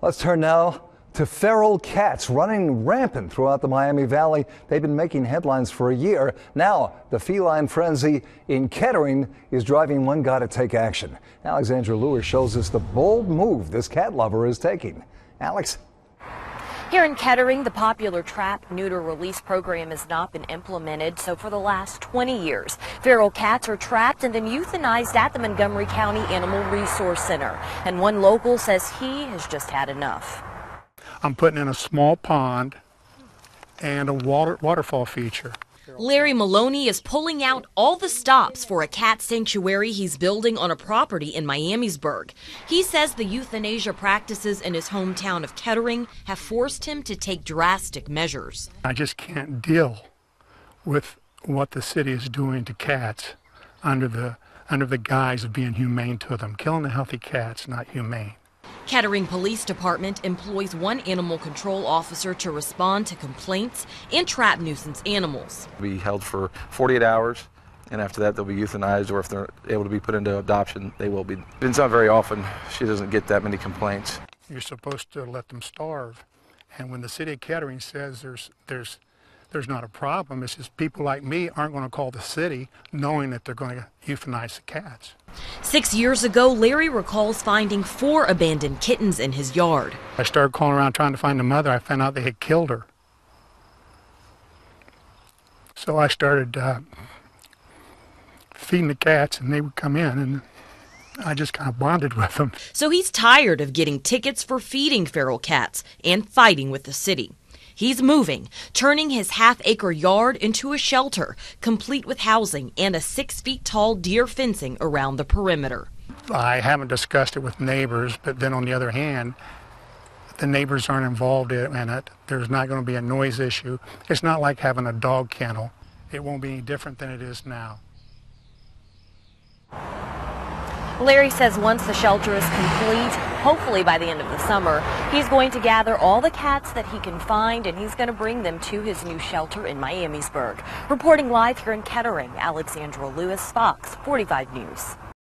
Let's turn now to feral cats running rampant throughout the Miami Valley. They've been making headlines for a year. Now, the feline frenzy in Kettering is driving one guy to take action. Alexandra Lewis shows us the bold move this cat lover is taking. Alex. Here in Kettering, the popular trap neuter release program has not been implemented, so for the last 20 years, feral cats are trapped and then euthanized at the Montgomery Animal Resource Center. And one local says he has just had enough. I'm putting in a small pond and a waterfall feature. Larry Maloney is pulling out all the stops for a cat sanctuary he's building on a property in Miamisburg. He says the euthanasia practices in his hometown of Kettering have forced him to take drastic measures. I just can't deal with what the city is doing to cats under the guise of being humane to them. Killing the healthy cat's not humane. Kettering Police Department employs one animal control officer to respond to complaints and trap nuisance animals. They'll be held for 48 hours, and after that they'll be euthanized, or if they're able to be put into adoption, they will be. It's not very often. She doesn't get that many complaints. You're supposed to let them starve, and when the city of Kettering says there's not a problem, it's just people like me aren't going to call the city knowing that they're going to euthanize the cats. 6 years ago, Larry recalls finding 4 abandoned kittens in his yard. I started calling around trying to find the mother. I found out they had killed her. So I started feeding the cats, and they would come in, and I just kind of bonded with them. So he's tired of getting tickets for feeding feral cats and fighting with the city. He's moving, turning his half-acre yard into a shelter, complete with housing and a 6-feet-tall deer fencing around the perimeter. I haven't discussed it with neighbors, but then on the other hand, the neighbors aren't involved in it. There's not going to be a noise issue. It's not like having a dog kennel. It won't be any different than it is now. Larry says once the shelter is complete, hopefully by the end of the summer, he's going to gather all the cats that he can find and he's going to bring them to his new shelter in Miamisburg. Reporting live here in Kettering, Alexandra Lewis, Fox 45 News.